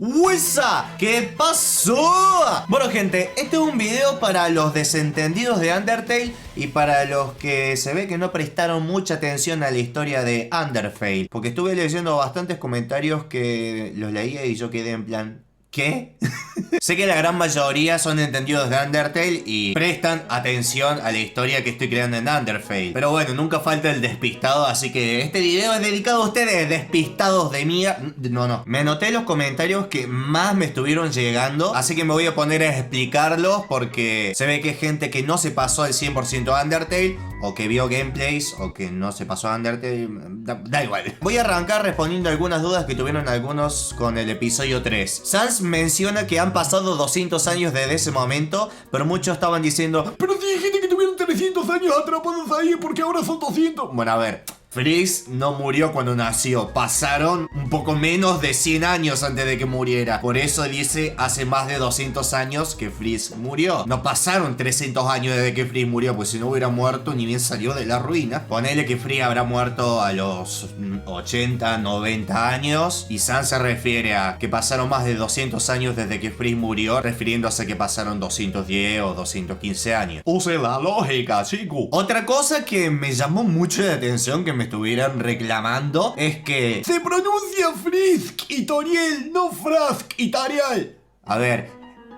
¡Huesa! ¿Qué pasó? Bueno gente, este es un video para los desentendidos de Undertale y para los que se ve que no prestaron mucha atención a la historia de Undertale. Porque estuve leyendo bastantes comentarios que los leía y yo quedé en plan... ¿qué? Sé que la gran mayoría son entendidos de Undertale y prestan atención a la historia que estoy creando en Undertale. Pero bueno, nunca falta el despistado, así que este video es dedicado a ustedes, despistados de mía. No. Me anoté los comentarios que más me estuvieron llegando, así que me voy a poner a explicarlos porque se ve que hay gente que no se pasó al 100% Undertale, o que vio gameplays, o que no se pasó a Undertale. Da igual. Voy a arrancar respondiendo algunas dudas que tuvieron algunos con el episodio 3. Sans menciona que han pasado 200 años desde ese momento, pero muchos estaban diciendo: pero si hay gente que tuvieron 300 años atrapados ahí, porque ahora son 200. Bueno, a ver, Freeze no murió cuando nació. Pasaron un poco menos de 100 años antes de que muriera. Por eso dice hace más de 200 años que Freeze murió. No pasaron 300 años desde que Freeze murió, pues si no hubiera muerto ni bien salió de la ruina. Ponele que Freeze habrá muerto a los 80, 90 años. Y Sans se refiere a que pasaron más de 200 años desde que Freeze murió, refiriéndose a que pasaron 210 o 215 años. Use la lógica, chico. Otra cosa que me llamó mucho la atención, que me estuvieran reclamando, es que se pronuncia Frisk y Toriel, no Frask y Tarial. A ver,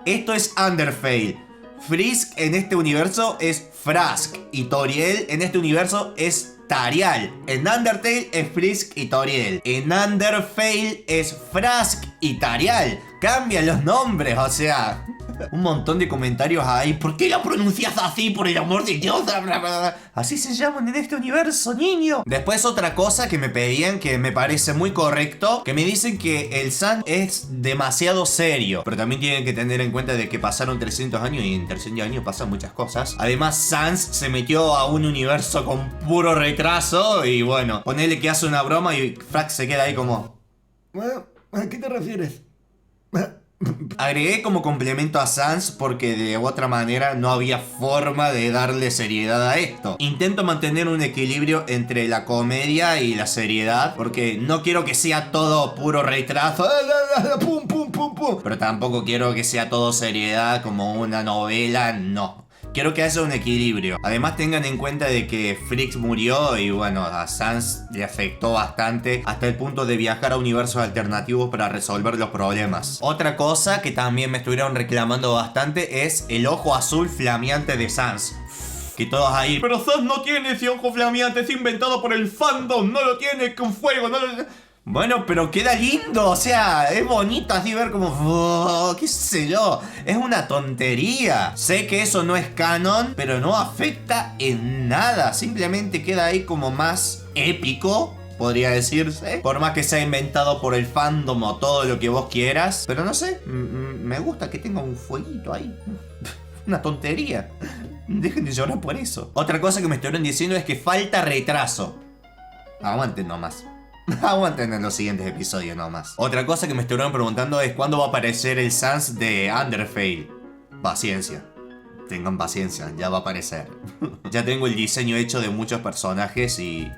esto es Undertale. Frisk en este universo es Frask y Toriel en este universo es Tarial. En Undertale es Frisk y Toriel. En Undertale es Frask y Tarial. Cambian los nombres, o sea... un montón de comentarios ahí. ¿Por qué lo pronuncias así, por el amor de Dios? Así se llaman en este universo, niño. Después otra cosa que me pedían, que me parece muy correcto, que me dicen que el Sans es demasiado serio. Pero también tienen que tener en cuenta de que pasaron 300 años y en 300 años pasan muchas cosas. Además, Sans se metió a un universo con puro retraso. Y bueno, ponele que hace una broma y Frack se queda ahí como... ¿a qué te refieres? Agregué como complemento a Sans porque de otra manera no había forma de darle seriedad a esto. Intento mantener un equilibrio entre la comedia y la seriedad, porque no quiero que sea todo puro retraso, pum, pum, pum, pum, pero tampoco quiero que sea todo seriedad como una novela, no. Quiero que haya un equilibrio. Además tengan en cuenta de que Freeze murió y bueno, a Sans le afectó bastante hasta el punto de viajar a universos alternativos para resolver los problemas. Otra cosa que también me estuvieron reclamando bastante es el ojo azul flameante de Sans. Que todos ahí... pero Sans no tiene ese ojo flameante, es inventado por el fandom, no lo tiene con fuego, no lo... bueno, pero queda lindo, o sea, es bonito así ver como... qué sé yo, es una tontería. Sé que eso no es canon, pero no afecta en nada. Simplemente queda ahí como más épico, podría decirse. Por más que sea inventado por el fandom o todo lo que vos quieras. Pero no sé, me gusta que tenga un fueguito ahí. Una tontería. Dejen de llorar por eso. Otra cosa que me estuvieron diciendo es que falta retraso. Aguanten nomás. Aguanten en los siguientes episodios nomás. Otra cosa que me estuvieron preguntando es cuándo va a aparecer el Sans de Undertale. Paciencia. Tengan paciencia, ya va a aparecer. Ya tengo el diseño hecho de muchos personajes y...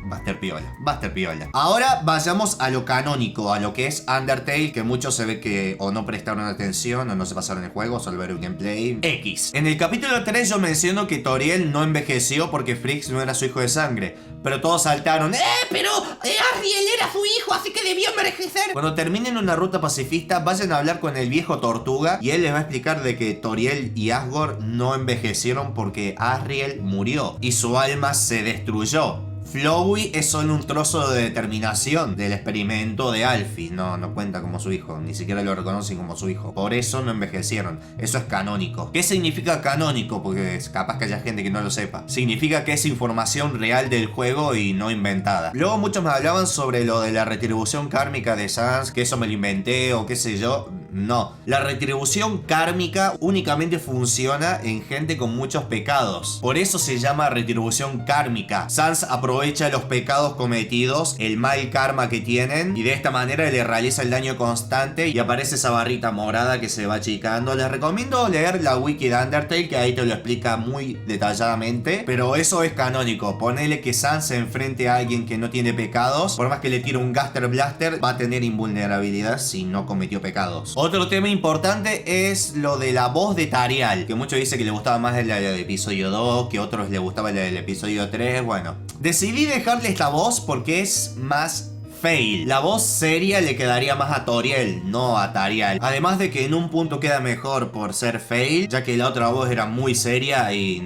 va a estar piola, va a estar piola. Ahora vayamos a lo canónico, a lo que es Undertale, que muchos se ve que o no prestaron atención o no se pasaron el juego, solo ver un gameplay X. En el capítulo 3 yo menciono que Toriel no envejeció porque Freeze no era su hijo de sangre, pero todos saltaron: pero Asriel era su hijo, así que debió envejecer. Cuando terminen una ruta pacifista, vayan a hablar con el viejo Tortuga y él les va a explicar de que Toriel y Asgore no envejecieron porque Asriel murió y su alma se destruyó. Flowey es solo un trozo de determinación del experimento de Alfie. No cuenta como su hijo, ni siquiera lo reconocen como su hijo. Por eso no envejecieron. Eso es canónico. ¿Qué significa canónico? Porque es capaz que haya gente que no lo sepa. Significa que es información real del juego y no inventada. Luego muchos me hablaban sobre lo de la retribución kármica de Sans, que eso me lo inventé o qué sé yo. No, la retribución kármica únicamente funciona en gente con muchos pecados. Por eso se llama retribución kármica. Sans aprovecha los pecados cometidos, el mal karma que tienen, y de esta manera le realiza el daño constante y aparece esa barrita morada que se va achicando. Les recomiendo leer la wiki de Undertale, que ahí te lo explica muy detalladamente, pero eso es canónico. Ponele que Sans se enfrente a alguien que no tiene pecados, por más que le tire un Gaster Blaster, va a tener invulnerabilidad si no cometió pecados. Otro tema importante es lo de la voz de Tarial, que muchos dicen que le gustaba más la del episodio 2, que otros le gustaba la del episodio 3. Bueno, decidí dejarle esta voz porque es más fail. La voz seria le quedaría más a Toriel, no a Tarial. Además de que en un punto queda mejor por ser fail, ya que la otra voz era muy seria y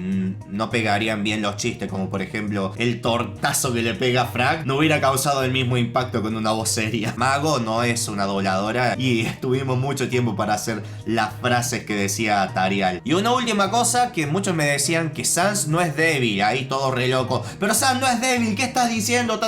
no pegarían bien los chistes, como por ejemplo el tortazo que le pega a Frag no hubiera causado el mismo impacto con una voz seria. Mago no es una dobladora y estuvimos mucho tiempo para hacer las frases que decía Tarial. Y una última cosa, que muchos me decían que Sans no es débil, ahí todo re loco. Pero Sans no es débil, ¿qué estás diciendo?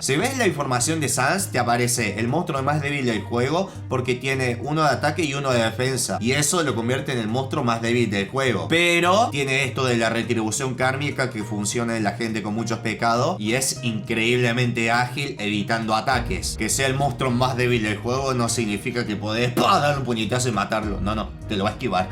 Si ves la información de Sans, te aparece el monstruo más débil del juego porque tiene uno de ataque y uno de defensa, y eso lo convierte en el monstruo más débil del juego. Pero tiene esto de la retribución kármica que funciona en la gente con muchos pecados y es increíblemente ágil evitando ataques. Que sea el monstruo más débil del juego no significa que podés dar un puñetazo y matarlo. No, te lo va a esquivar.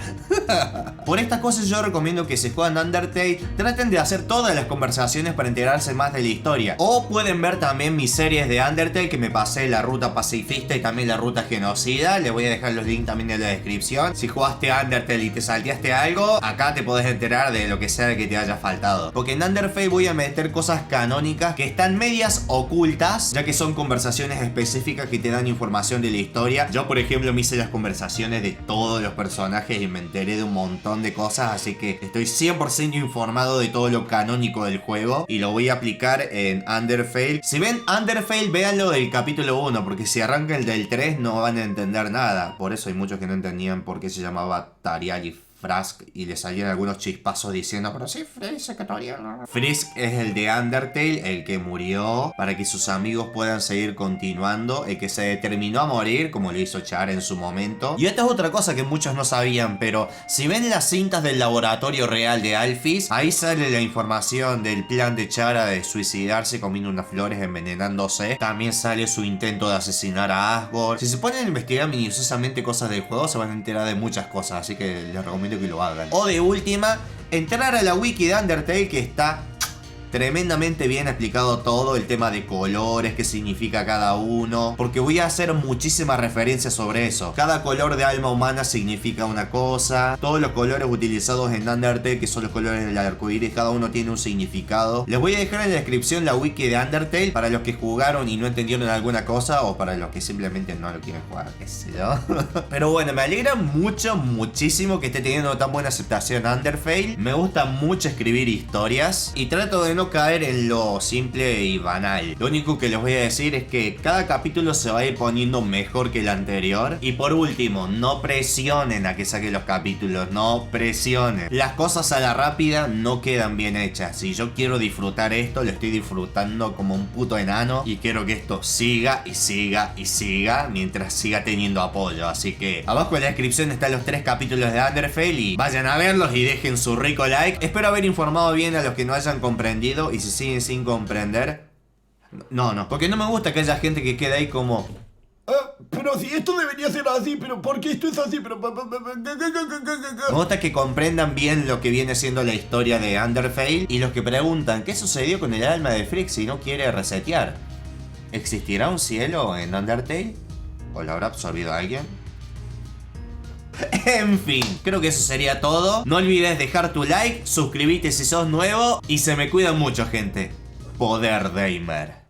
Por estas cosas yo recomiendo que si juegan Undertale traten de hacer todas las conversaciones para enterarse más de la historia. O pueden ver también mis series de Undertale, que me pasé la ruta pacifista y también la ruta genocida. Les voy a dejar los links también en la descripción. Si jugaste Undertale y te salteaste algo, acá te podés enterar de lo que sea que te haya faltado. Porque en Undertale voy a meter cosas canónicas que están medias ocultas, ya que son conversaciones específicas que te dan información de la historia. Yo por ejemplo me hice las conversaciones de todos los personajes y me enteré de un montón de cosas, así que estoy 100% informado de todo lo canónico del juego y lo voy a aplicar en Undertale. Si ven Undertale, véanlo del capítulo 1, porque si arranca el del 3 no van a entender nada. Por eso hay muchos que no entendían por qué se llamaba Tarial y Frask y le salían algunos chispazos diciendo, pero sí, Frisk que todavía no. Frisk es el de Undertale, el que murió para que sus amigos puedan seguir continuando, el que se determinó a morir como lo hizo Char en su momento. Y esta es otra cosa que muchos no sabían, pero si ven las cintas del laboratorio real de Alphys, ahí sale la información del plan de Chara de suicidarse comiendo unas flores, envenenándose. También sale su intento de asesinar a Asgore. Si se ponen a investigar minuciosamente cosas del juego se van a enterar de muchas cosas, así que les recomiendo que lo hagan. O de última, entrar a la wiki de Undertale, que está tremendamente bien explicado todo el tema de colores, qué significa cada uno, porque voy a hacer muchísimas referencias sobre eso. Cada color de alma humana significa una cosa, todos los colores utilizados en Undertale, que son los colores del arcoíris, cada uno tiene un significado. Les voy a dejar en la descripción la wiki de Undertale para los que jugaron y no entendieron alguna cosa, o para los que simplemente no lo quieren jugar, qué sé yo. Pero bueno, me alegra muchísimo que esté teniendo tan buena aceptación Undertale. Me gusta mucho escribir historias y trato de no caer en lo simple y banal. Lo único que les voy a decir es que cada capítulo se va a ir poniendo mejor que el anterior. Y por último, no presionen a que saque los capítulos, no presionen. Las cosas a la rápida no quedan bien hechas. Si yo quiero disfrutar esto, lo estoy disfrutando como un puto enano y quiero que esto siga y siga y siga mientras siga teniendo apoyo. Así que abajo en la descripción están los 3 capítulos de Undertale y vayan a verlos y dejen su rico like. Espero haber informado bien a los que no hayan comprendido. Y si siguen sin comprender, no, porque no me gusta que haya gente que quede ahí como pero si esto debería ser así, pero ¿por qué esto es así? Pero me gusta que comprendan bien lo que viene siendo la historia de Undertale. Y los que preguntan ¿qué sucedió con el alma de Frick si no quiere resetear? ¿Existirá un cielo en Undertale? ¿O lo habrá absorbido alguien? En fin, creo que eso sería todo. No olvides dejar tu like, suscribirte si sos nuevo y se me cuidan mucho, gente. Poder Gamer.